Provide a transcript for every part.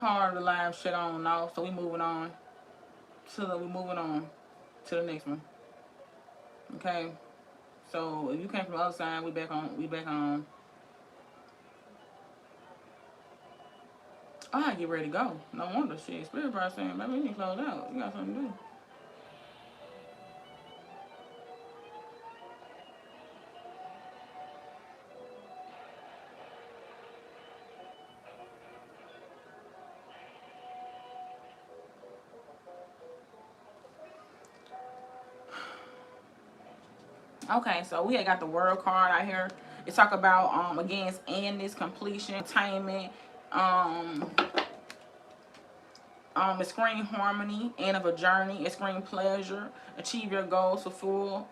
part of the live shut on and off, so we moving on to the next one. Okay. So if you came from the other side, we back on. Oh, I get ready to go. No wonder shit. Spirit probably saying, maybe we need to close out. You got something to do. Okay, so we had got the world card out here. It talk about against endless completion, attainment, um it screen harmony, end of a journey, it screen pleasure, achieve your goals for full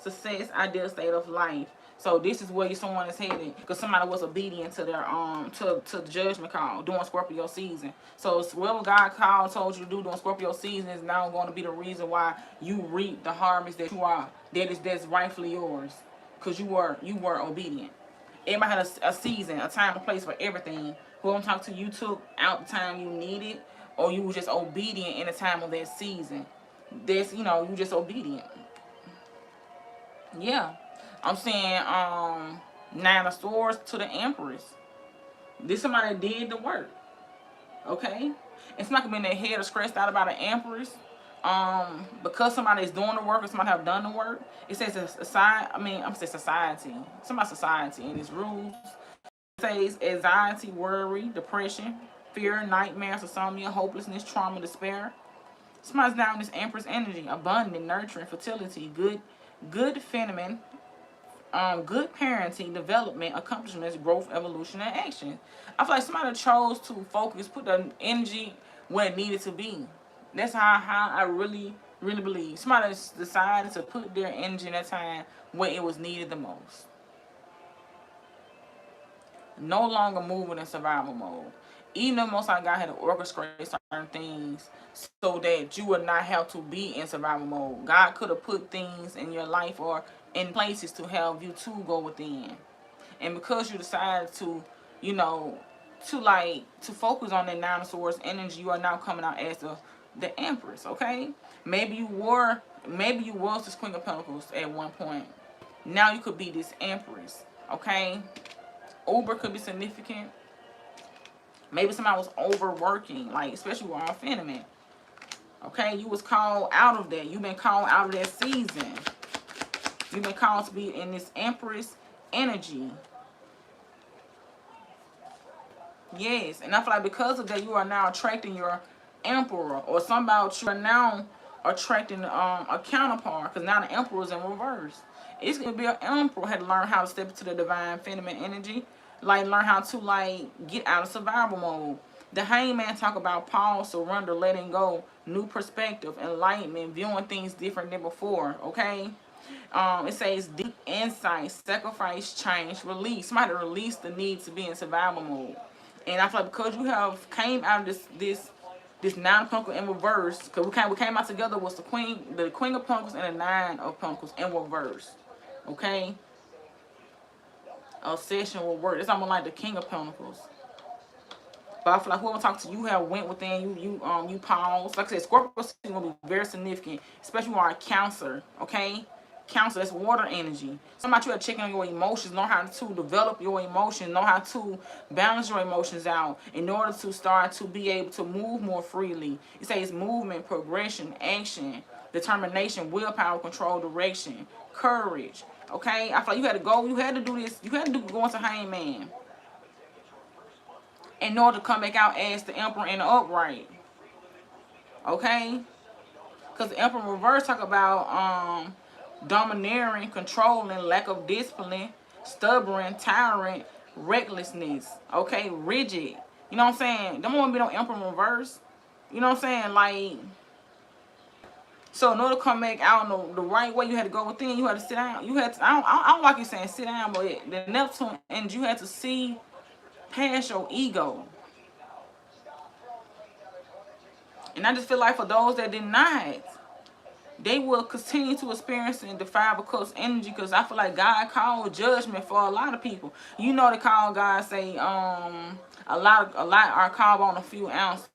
success, ideal state of life. So this is where someone is headed because somebody was obedient to their to the judgment call during Scorpio season. So whatever God called told you to do during Scorpio season is now going to be the reason why you reap the harvest that you are that's rightfully yours because you were obedient. Everybody had a season, a time and place for everything. Who I'm talking to, you took out the time you needed, or you were just obedient in the time of that season. That's you just obedient. Yeah. I'm saying Nine of Swords to the Empress. This somebody that did the work. Okay? It's not gonna be in their head or stressed out about an Empress. Because somebody is doing the work or somebody have done the work. It says a society, I'm saying society. Somebody society and its rules. It says anxiety, worry, depression, fear, nightmares, insomnia, hopelessness, trauma, despair. Somebody's now in this Empress energy, abundant, nurturing, fertility, good phenomenon, good parenting, development, accomplishments, growth, evolution, and action. I feel like somebody chose to focus, put the energy where it needed to be. That's how I really, really believe. Somebody decided to put their energy in that time where it was needed the most. No longer moving in survival mode. Even though most of God had to orchestrate certain things so that you would not have to be in survival mode. God could have put things in your life or in places to help you to go within. And because you decided to, you know, to focus on that Nine of Swords energy, you are now coming out as the Empress, okay? Maybe you was this Queen of Pentacles at one point. Now you could be this Empress, okay? Uber could be significant. Maybe somebody was overworking, like especially with our phenomenon. Okay, you was called out of that. You've been called out of that season. You've been called to be in this Empress energy. Yes, and I feel like because of that, you are now attracting your Emperor, or somebody you are now attracting a counterpart, because now the Emperor is in reverse. It's gonna be an Emperor had to learn how to step into the divine feminine energy, like learn how to get out of survival mode. The Hangman talk about pause, surrender, letting go, new perspective, enlightenment, viewing things different than before. Okay. It says deep insight, sacrifice, change, release. Somebody release the need to be in survival mode. And I feel like because you have came out of this Nine of Pentacles in reverse, because we came out together was the Queen of Pentacles and the Nine of Pentacles in reverse. Okay? A session will work. It's almost like the King of Pentacles. But I feel like whoever talks to you have went within you pause. Like I said, Scorpio is gonna be very significant, especially when you are a Cancer, okay? Cancer, that's water energy. Somebody you have to check on your emotions, know how to develop your emotions, know how to balance your emotions out in order to start to be able to move more freely. It says movement, progression, action, determination, willpower, control, direction, courage. Okay? I feel like you had to do this, you had to go into Hangman in order to come back out as the Emperor in the upright. Okay? Because the Emperor in reverse talk about domineering, controlling, lack of discipline, stubborn, tyrant, recklessness. Okay? Rigid. You know what I'm saying? Don't want to be no Emperor in reverse. You know what I'm saying? Like, so in order to come back out the right way, you had to go within. You had to sit down. You had to, I don't like you saying sit down, but the Neptune, and you had to see past your ego. And I just feel like for those that did not, they will continue to experience and defy because energy, because I feel like God called judgment for a lot of people. You know, they call God say, A lot are called on a few ounces.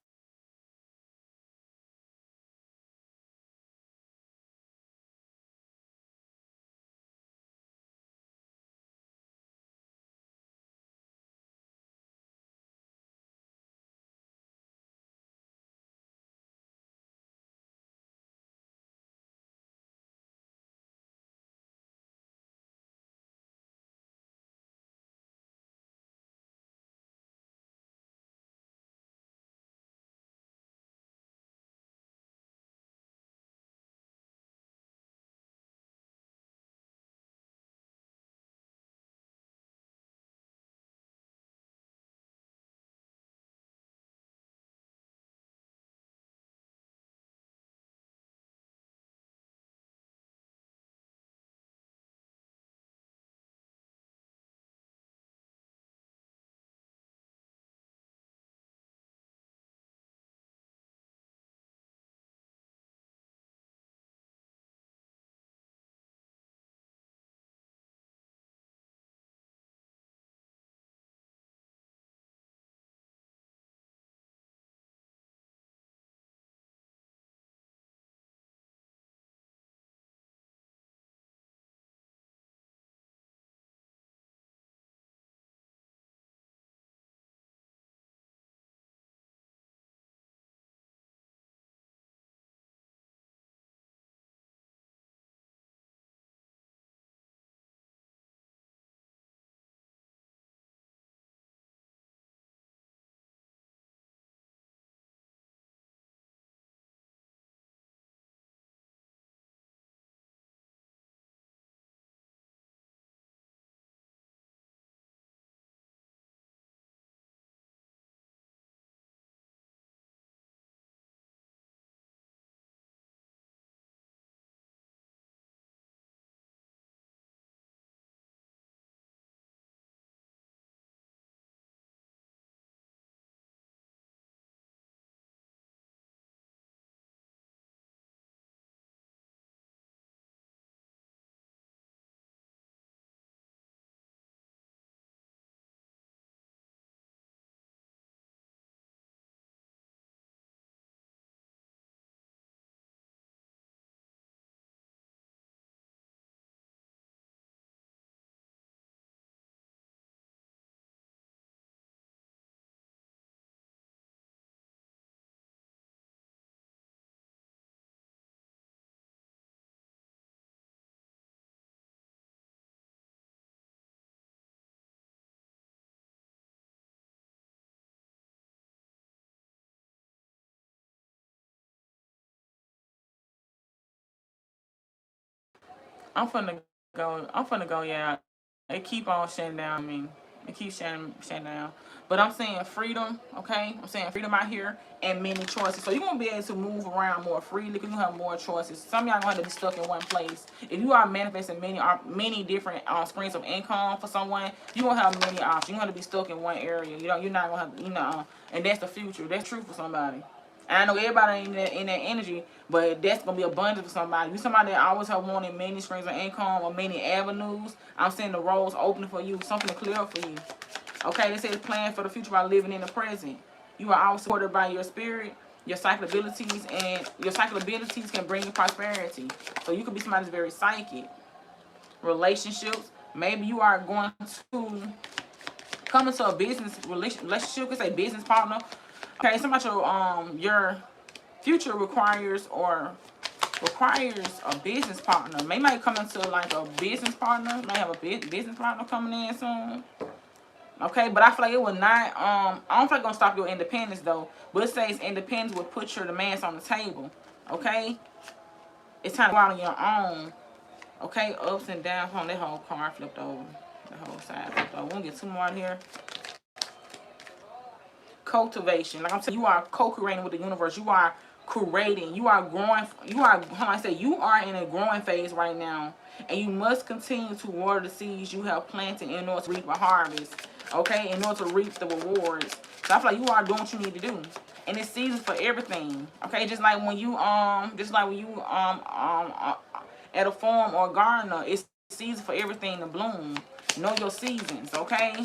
I'm finna go, yeah. They keep on shutting down me. They keep shutting down. But I'm saying freedom, okay? I'm saying freedom out here and many choices. So you're gonna be able to move around more freely because you have more choices. Some of y'all gonna have to be stuck in one place. If you are manifesting many different streams of income for someone, you're gonna have many options. You're gonna be stuck in one area. You're not gonna have, and that's the future. That's true for somebody. And I know everybody in that energy, but that's gonna be abundant for somebody. You somebody that always have wanted many streams of income or many avenues. I'm seeing the roads opening for you, something to clear up for you. Okay, they say plan for the future by living in the present. You are always supported by your spirit, your psychic abilities, and your psychic abilities can bring you prosperity. So you could be somebody that's very psychic. Relationships, maybe you are going to come into a business relationship, could say business partner. Okay, somebody your future requires a business partner. They might come into like a business partner. May have a business partner coming in soon. Okay, but I feel like it will not. I don't feel like it's gonna stop your independence though. But it says independence will put your demands on the table. Okay, it's time to go out on your own. Okay, ups and downs. On that whole car flipped over. The whole side flipped over. We'll get two more in here. Cultivation. Like I'm saying, you are co-creating with the universe. You are creating. You are growing. You are in a growing phase right now. And you must continue to water the seeds you have planted in order to reap a harvest. Okay? In order to reap the rewards. So I feel like you are doing what you need to do. And it's season for everything. Okay? Just like when you at a farm or a gardener, it's season for everything to bloom. Know your seasons, okay?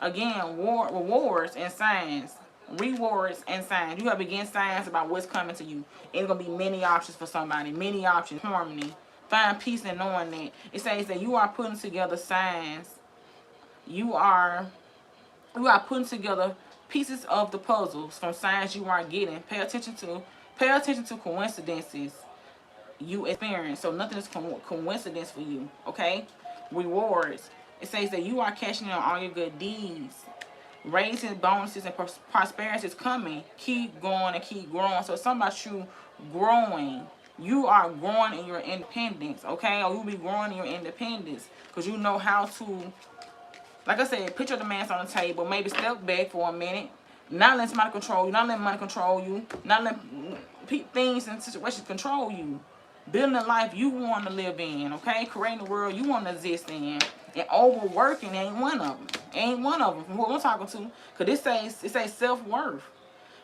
Again, rewards and signs. Rewards and signs. You have begin signs about what's coming to you. It's going to be many options for somebody. Many options. Harmony. Find peace in knowing that. It says that you are putting together signs. You are putting together pieces of the puzzles from signs you are getting. Pay attention to coincidences you experience. So nothing is coincidence for you. Okay? Rewards. It says that you are cashing in on all your good deeds. Raising bonuses and prosperity is coming. Keep going and keep growing. So it's something about you growing. You are growing in your independence, okay? Or you'll be growing in your independence because you know how to, like I said, put your demands on the table. Maybe step back for a minute. Not letting somebody control you. Not letting money control you. Not letting things and situations control you. Building a life you want to live in, okay? Creating the world you want to exist in. And overworking ain't one of them. Ain't one of them from who I'm talking to. Because it says self-worth.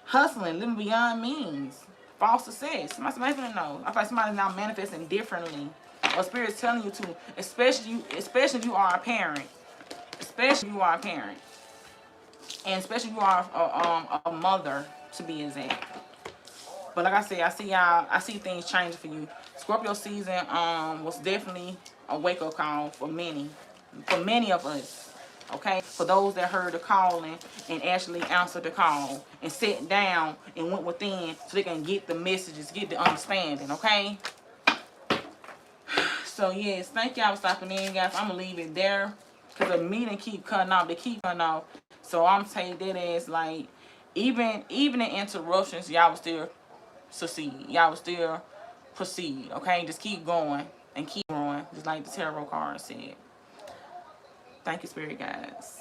Hustling, living beyond means. False success. Somebody's gonna know. I feel like somebody's now manifesting differently. Or Spirit's telling you to, especially if you are a parent. Especially if you are a parent. And especially if you are a mother, to be exact. But like I said, I see things changing for you. Scorpio season was definitely a wake-up call for many of us. Okay? For those that heard the calling and actually answered the call and sat down and went within so they can get the messages, get the understanding, okay? So yes, thank y'all for stopping in, guys. I'm gonna leave it there. Because the meeting keep cutting off. They keep cutting off. So I'm saying that as like even in interruptions, y'all will still succeed. Y'all will still proceed. Okay? Just keep going and keep growing. Just like the tarot card said. Thank you, Spirit guides.